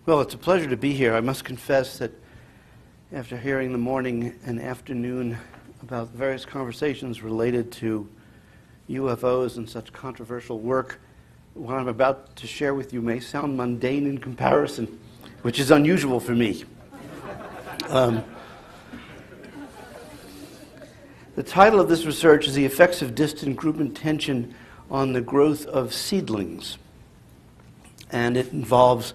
Well, it's a pleasure to be here. I must confess that after hearing the morning and afternoon about various conversations related to UFOs and such controversial work, what I'm about to share with you may sound mundane in comparison, which is unusual for me. The title of this research is The Effects of Distant Group Intention on the Growth of Seedlings. And it involves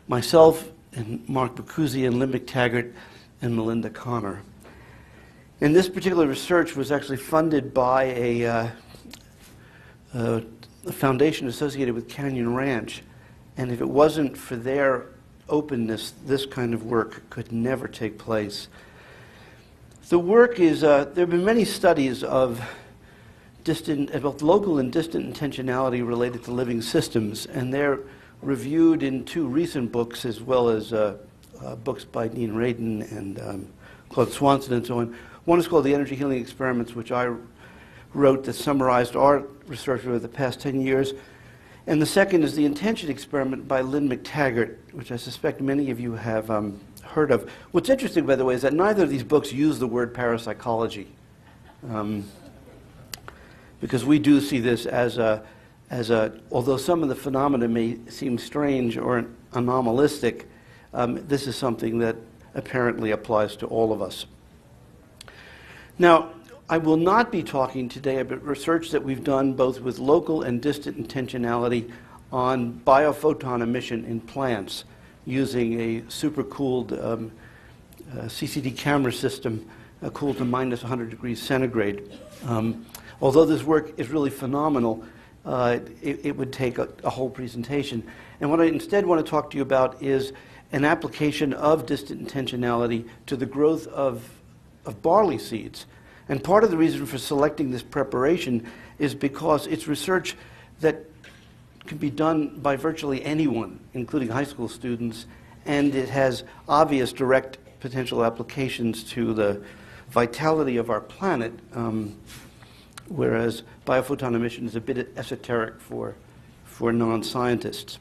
myself and Mark Boccuzzi and Lynne McTaggart and Melinda Connor. And this particular research was actually funded by a foundation associated with Canyon Ranch. And if it wasn't for their openness, this kind of work could never take place. The work is, there have been many studies of both local and distant intentionality related to living systems, and they're reviewed in two recent books, as well as books by Dean Radin and Claude Swanson and so on. One is called The Energy Healing Experiments, which I wrote that summarized our research over the past 10 years. And the second is The Intention Experiment by Lynne McTaggart, which I suspect many of you have heard of. What's interesting, by the way, is that neither of these books use the word parapsychology, because we do see this as although some of the phenomena may seem strange or anomalistic, this is something that apparently applies to all of us. Now, I will not be talking today about research that we've done both with local and distant intentionality on biophoton emission in plants using a supercooled CCD camera system cooled to minus 100 degrees centigrade. Although this work is really phenomenal, it would take a whole presentation. And what I instead want to talk to you about is an application of distant intentionality to the growth of barley seeds. And part of the reason for selecting this preparation is because it's research that can be done by virtually anyone, including high school students, and it has obvious direct potential applications to the vitality of our planet, whereas biophoton emission is a bit esoteric for non-scientists.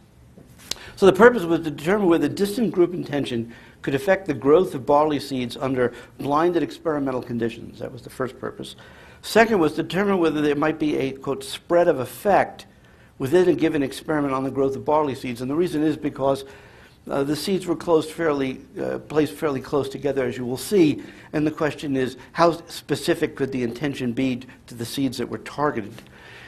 So the purpose was to determine whether distant group intention could affect the growth of barley seeds under blinded experimental conditions. That was the first purpose. Second was to determine whether there might be a, quote, spread of effect within a given experiment on the growth of barley seeds. And the reason is because the seeds were placed fairly close together, as you will see. And the question is, how specific could the intention be to the seeds that were targeted?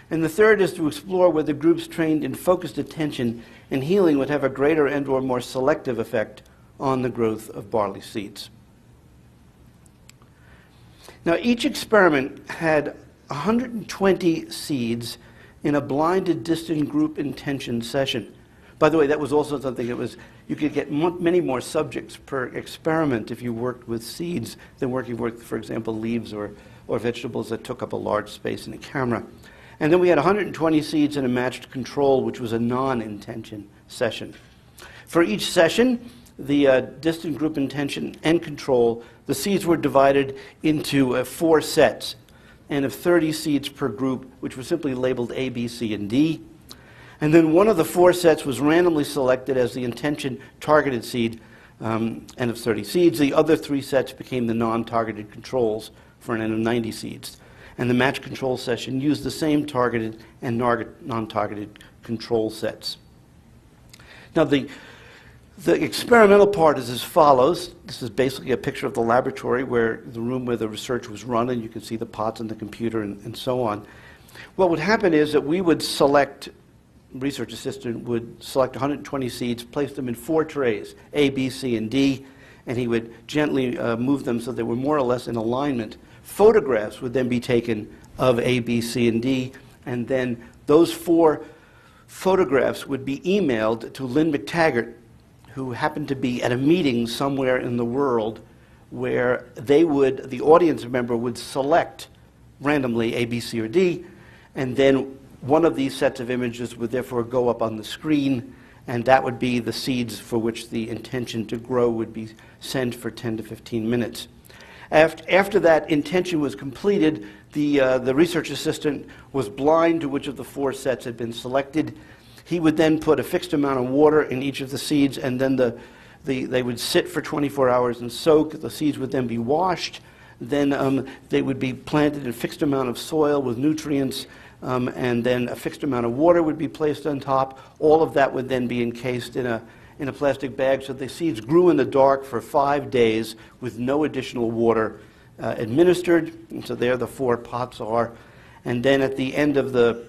And the third is to explore whether groups trained in focused attention and healing would have a greater and or more selective effect on the growth of barley seeds. Now, each experiment had 120 seeds in a blinded distant group intention session. By the way, that was also something that was, you could get many more subjects per experiment if you worked with seeds than working with, for example, leaves or vegetables that took up a large space in a camera. And then we had 120 seeds in a matched control, which was a non-intention session. For each session, the distant group intention and control, the seeds were divided into 4 sets, and of 30 seeds per group, which were simply labeled A, B, C, and D. And then one of the 4 sets was randomly selected as the intention targeted seed, and of 30 seeds. The other 3 sets became the non-targeted controls for an N of 90 seeds. And the match control session used the same targeted and non-targeted control sets. Now, the experimental part is as follows. This is basically a picture of the laboratory, where the room where the research was run, and you can see the pots and the computer and so on. What would happen is that we would select, research assistant would select 120 seeds, place them in 4 trays, A, B, C, and D, and he would gently move them so they were more or less in alignment. Photographs would then be taken of A, B, C, and D, and then those 4 photographs would be emailed to Lynne McTaggart, who happened to be at a meeting somewhere in the world where the audience member would select randomly A, B, C, or D, and then one of these sets of images would therefore go up on the screen, and that would be the seeds for which the intention to grow would be sent for 10 to 15 minutes. After that intention was completed, the research assistant was blind to which of the 4 sets had been selected. He would then put a fixed amount of water in each of the seeds, and then they would sit for 24 hours and soak. The seeds would then be washed. Then they would be planted in a fixed amount of soil with nutrients, and then a fixed amount of water would be placed on top. All of that would then be encased in a plastic bag, so the seeds grew in the dark for 5 days with no additional water administered. And so there the 4 pots are. And then at the end of the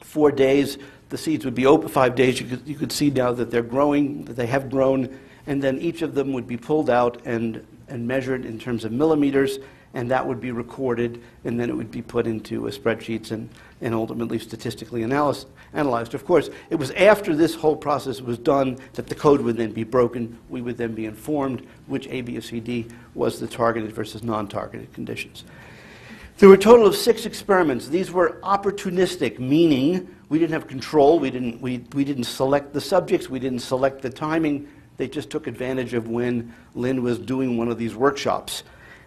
4 days, the seeds would be open. 5 days, you could see now that they're growing, that they have grown, and then each of them would be pulled out and measured in terms of millimeters, and that would be recorded, and then it would be put into spreadsheets and ultimately statistically analyzed. Of course, it was after this whole process was done that the code would then be broken. We would then be informed which A, B, or C, D was the targeted versus non-targeted conditions. There were a total of 6 experiments. These were opportunistic, meaning we didn't have control. We didn't select the subjects. We didn't select the timing. They just took advantage of when Lynne was doing one of these workshops.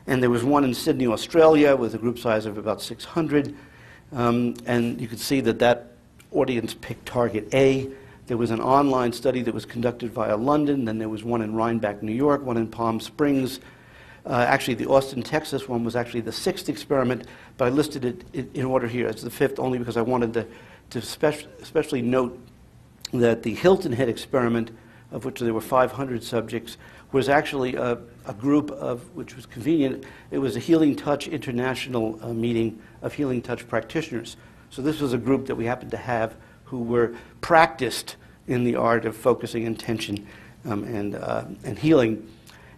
And there was one in Sydney, Australia, with a group size of about 600. And you could see that audience picked target A. There was an online study that was conducted via London. Then there was one in Rhinebeck, New York, one in Palm Springs. Actually, the Austin, Texas one was actually the 6th experiment, but I listed it in order here as the 5th only because I wanted to especially note that the Hilton Head experiment, of which there were 500 subjects, was actually a group of, which was convenient, it was a Healing Touch International meeting of Healing Touch practitioners. So this was a group that we happened to have who were practiced in the art of focusing intention and healing.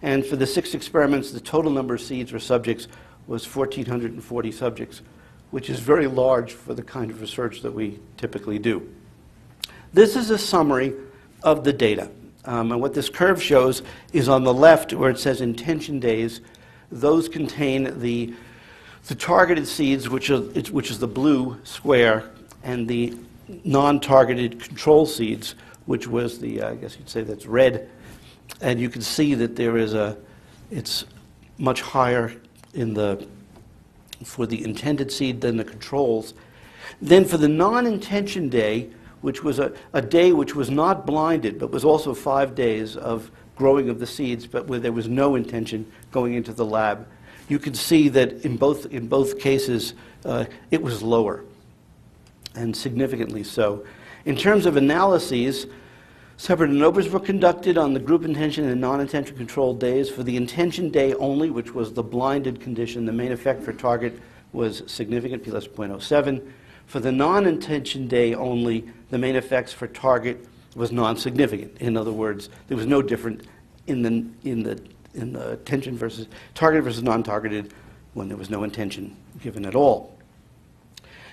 And for the 6 experiments, the total number of seeds or subjects was 1,440 subjects, which is very large for the kind of research that we typically do. This is a summary of the data. And what this curve shows is on the left where it says intention days. Those contain the targeted seeds, which is the blue square, and the non-targeted control seeds, which was the, I guess you'd say that's red. And you can see that it's much higher for the intended seed than the controls. Then for the non-intention day, which was a day which was not blinded, but was also 5 days of growing of the seeds, but where there was no intention going into the lab, you can see that in both cases it was lower, and significantly so. In terms of analyses, separate ANOVAs were conducted on the group intention and non-intention controlled days. For the intention day only, which was the blinded condition, the main effect for target was significant, p less 0.07. For the non-intention day only, the main effects for target was non-significant. In other words, there was no difference in the intention versus targeted versus non-targeted when there was no intention given at all.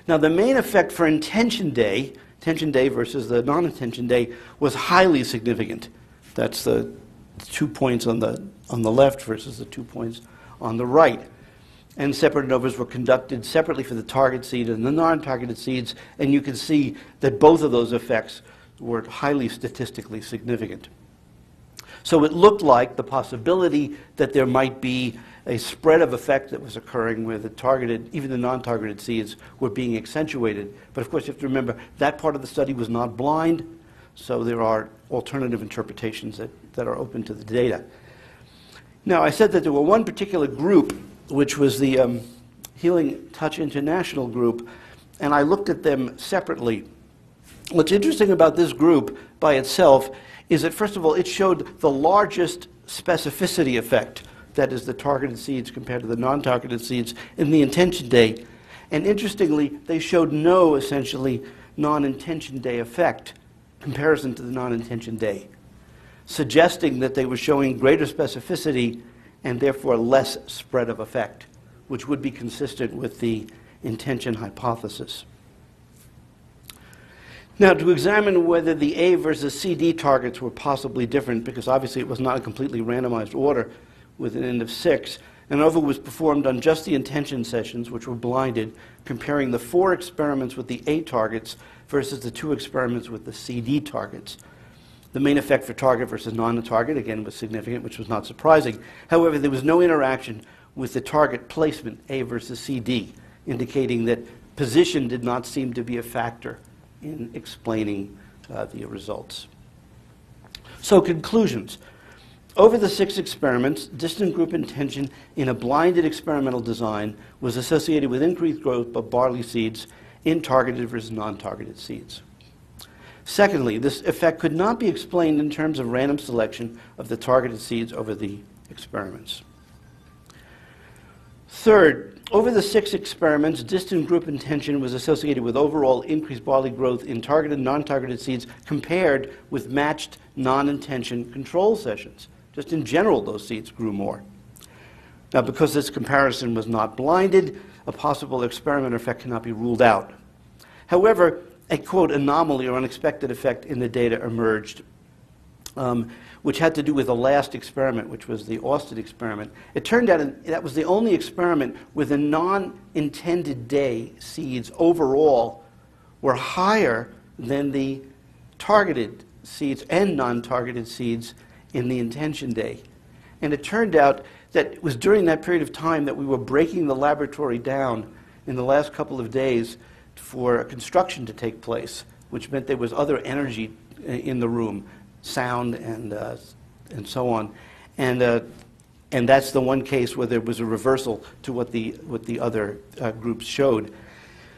Now, the main effect for intention day versus the non-intention day was highly significant. That's the 2 points on the left versus the 2 points on the right. And separate ANOVAs were conducted separately for the target seed and the non-targeted seeds, and you can see that both of those effects were highly statistically significant. So it looked like the possibility that there might be a spread of effect that was occurring where the targeted, even the non-targeted seeds were being accentuated. But of course you have to remember that part of the study was not blind, so there are alternative interpretations that are open to the data. Now, I said that there were one particular group, which was the Healing Touch International group, and I looked at them separately. What's interesting about this group by itself is that, first of all, it showed the largest specificity effect, that is the targeted seeds compared to the non-targeted seeds, in the intention day. And interestingly, they showed no, essentially, non-intention day effect comparison to the non-intention day, suggesting that they were showing greater specificity and therefore less spread of effect, which would be consistent with the intention hypothesis. Now, to examine whether the A versus CD targets were possibly different, because obviously it was not a completely randomized order with an N of 6, ANOVA was performed on just the intention sessions, which were blinded, comparing the 4 experiments with the A targets versus the 2 experiments with the CD targets. The main effect for target versus non-target, again, was significant, which was not surprising. However, there was no interaction with the target placement, A versus CD, indicating that position did not seem to be a factor in explaining the results. So conclusions. Over the 6 experiments, distant group intention in a blinded experimental design was associated with increased growth of barley seeds in targeted versus non-targeted seeds. Secondly, this effect could not be explained in terms of random selection of the targeted seeds over the experiments. Third, over the 6 experiments, distant group intention was associated with overall increased barley growth in targeted and non-targeted seeds compared with matched non-intention control sessions. Just in general, those seeds grew more. Now, because this comparison was not blinded, a possible experiment effect cannot be ruled out. However, a, quote, anomaly or unexpected effect in the data emerged, which had to do with the last experiment, which was the Austin experiment. It turned out that was the only experiment where the non-intended day seeds overall were higher than the targeted seeds and non-targeted seeds in the intention day. And it turned out that it was during that period of time that we were breaking the laboratory down in the last couple of days for construction to take place, which meant there was other energy in the room, sound and so on. And that's the one case where there was a reversal to what the other groups showed,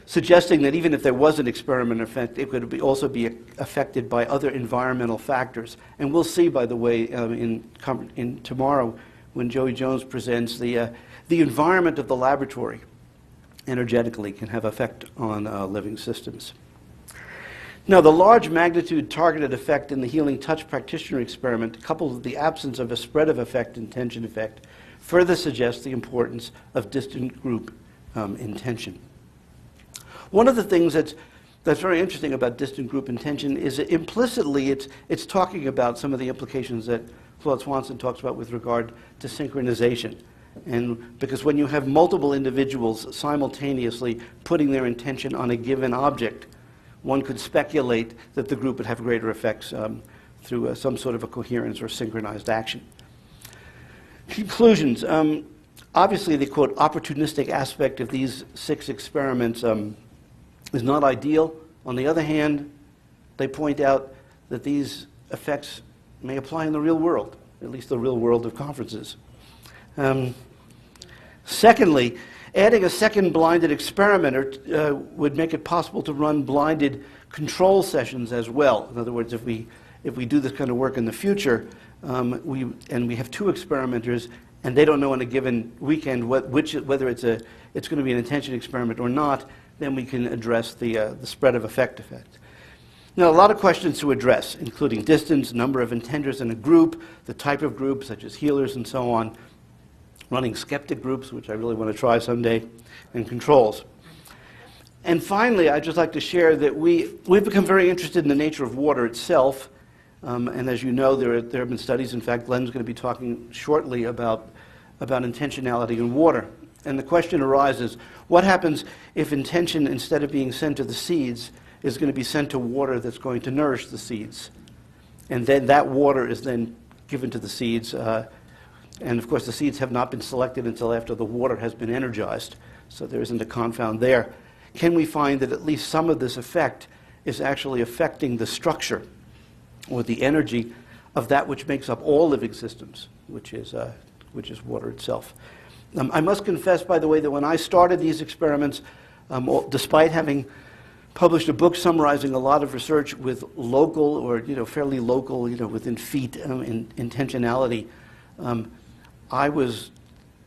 suggesting that even if there was an experiment effect, it could also be affected by other environmental factors. And we'll see, by the way, in tomorrow when Joey Jones presents, the environment of the laboratory energetically can have effect on living systems. Now, the large magnitude targeted effect in the healing touch practitioner experiment, coupled with the absence of a spread of effect intention effect, further suggests the importance of distant group intention. One of the things that's very interesting about distant group intention is that implicitly it's talking about some of the implications that Claude Swanson talks about with regard to synchronization. And because when you have multiple individuals simultaneously putting their intention on a given object, one could speculate that the group would have greater effects through some sort of a coherence or synchronized action. Conclusions. Obviously, the, quote, opportunistic aspect of these 6 experiments is not ideal. On the other hand, they point out that these effects may apply in the real world, at least the real world of conferences. Secondly, adding a second blinded experimenter would make it possible to run blinded control sessions as well. In other words, if we do this kind of work in the future, we have 2 experimenters, and they don't know in a given weekend whether it's going to be an intention experiment or not, then we can address the spread of effect. Now, a lot of questions to address, including distance, number of intenders in a group, the type of group, such as healers and so on, running skeptic groups, which I really want to try someday, and controls. And finally, I'd just like to share that we've become very interested in the nature of water itself. And as you know, there have been studies. In fact, Glenn's going to be talking shortly about intentionality in water. And the question arises, what happens if intention, instead of being sent to the seeds, is going to be sent to water that's going to nourish the seeds? And then that water is then given to the seeds. And of course, the seeds have not been selected until after the water has been energized. So there isn't a confound there. Can we find that at least some of this effect is actually affecting the structure or the energy of that which makes up all living systems, which is water itself? I must confess, by the way, that when I started these experiments, despite having published a book summarizing a lot of research with local or fairly local, within feet intentionality, I was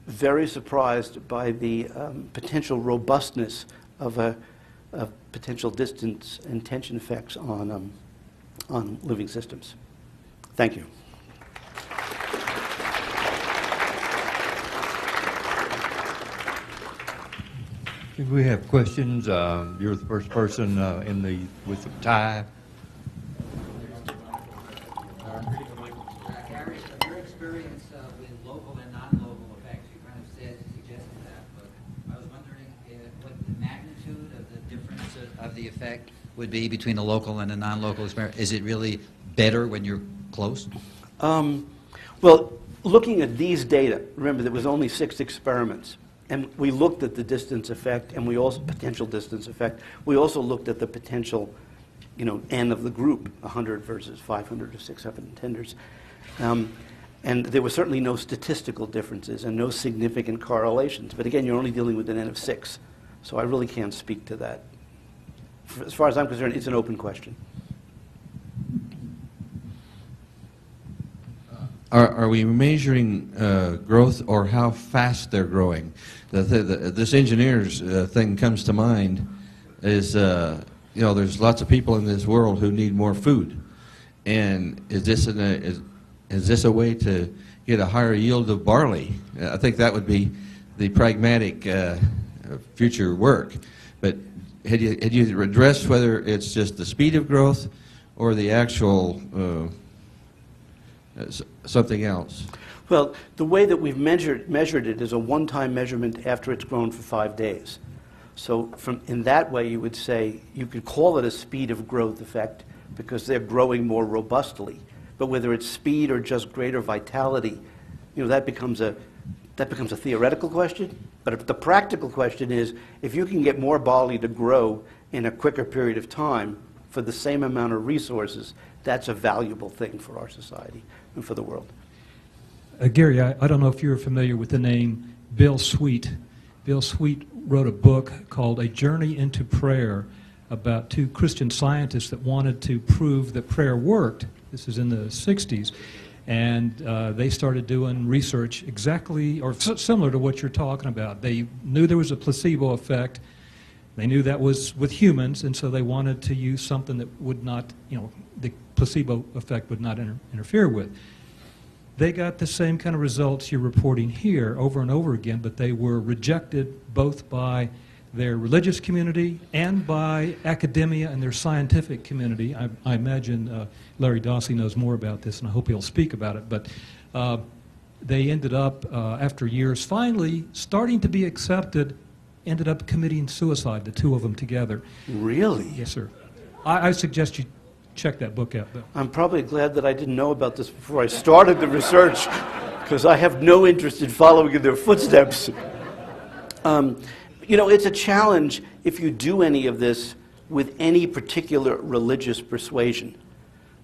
very surprised by the potential robustness of potential distance and tension effects on living systems. Thank you. We have questions. You're the first person with the tie. Gary, your experience with local and non-local effects, you kind of suggested that, but I was wondering what the magnitude of the difference of the effect would be between the local and the non-local experiment. Is it really better when you're close? Well, looking at these data, remember there was only 6 experiments. And we looked at the distance effect, and potential distance effect. We also looked at the potential N of the group, 100 versus 500 or 600 tenders. And there were certainly no statistical differences and no significant correlations. But again, you're only dealing with an N of 6. So I really can't speak to that. As far as I'm concerned, it's an open question. Are we measuring growth or how fast they're growing? This engineer's thing comes to mind is, there's lots of people in this world who need more food. And is this a way to get a higher yield of barley? I think that would be the pragmatic future work. But had you addressed whether it's just the speed of growth or the actual something else? Well, the way that we've measured it is a one-time measurement after it's grown for 5 days. So in that way, you would say, you could call it a speed of growth effect because they're growing more robustly. But whether it's speed or just greater vitality, that becomes a theoretical question. But if the practical question is, if you can get more barley to grow in a quicker period of time for the same amount of resources, that's a valuable thing for our society and for the world. Gary, I don't know if you're familiar with the name Bill Sweet. Bill Sweet wrote a book called A Journey into Prayer about 2 Christian scientists that wanted to prove that prayer worked. This is in the 60s. And they started doing research exactly, or similar to what you're talking about. They knew there was a placebo effect. They knew that was with humans, and so they wanted to use something that would not, the placebo effect would not interfere with. They got the same kind of results you're reporting here over and over again, but they were rejected both by their religious community and by academia and their scientific community. I imagine Larry Dawsey knows more about this, and I hope he'll speak about it. But they ended up, after years, finally starting to be accepted, ended up committing suicide, the 2 of them together. Really? Yes, sir. I suggest you check that book out, though. I'm probably glad that I didn't know about this before I started the research, because I have no interest in following in their footsteps. It's a challenge if you do any of this with any particular religious persuasion.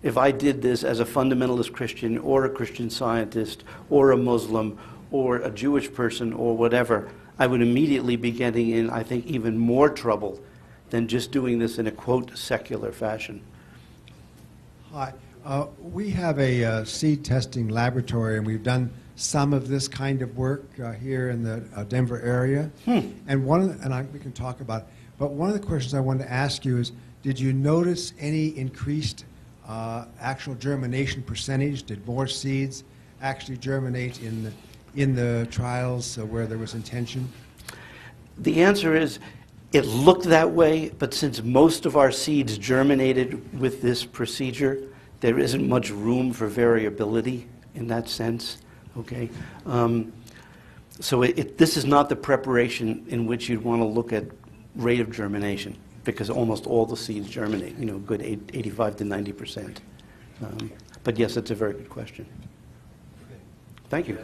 If I did this as a fundamentalist Christian or a Christian scientist or a Muslim or a Jewish person or whatever, I would immediately be getting in, I think, even more trouble than just doing this in a, quote, secular fashion. Hi. We have a seed testing laboratory, and we've done some of this kind of work here in the Denver area. And we can talk about it. But one of the questions I wanted to ask you is, did you notice any increased actual germination percentage? Did more seeds actually germinate in the trials where there was intention? The answer is, it looked that way, but since most of our seeds germinated with this procedure, there isn't much room for variability in that sense. Okay, so this is not the preparation in which you'd want to look at rate of germination, because almost all the seeds germinate, good 85 to 90%. But yes, it's a very good question. Thank you.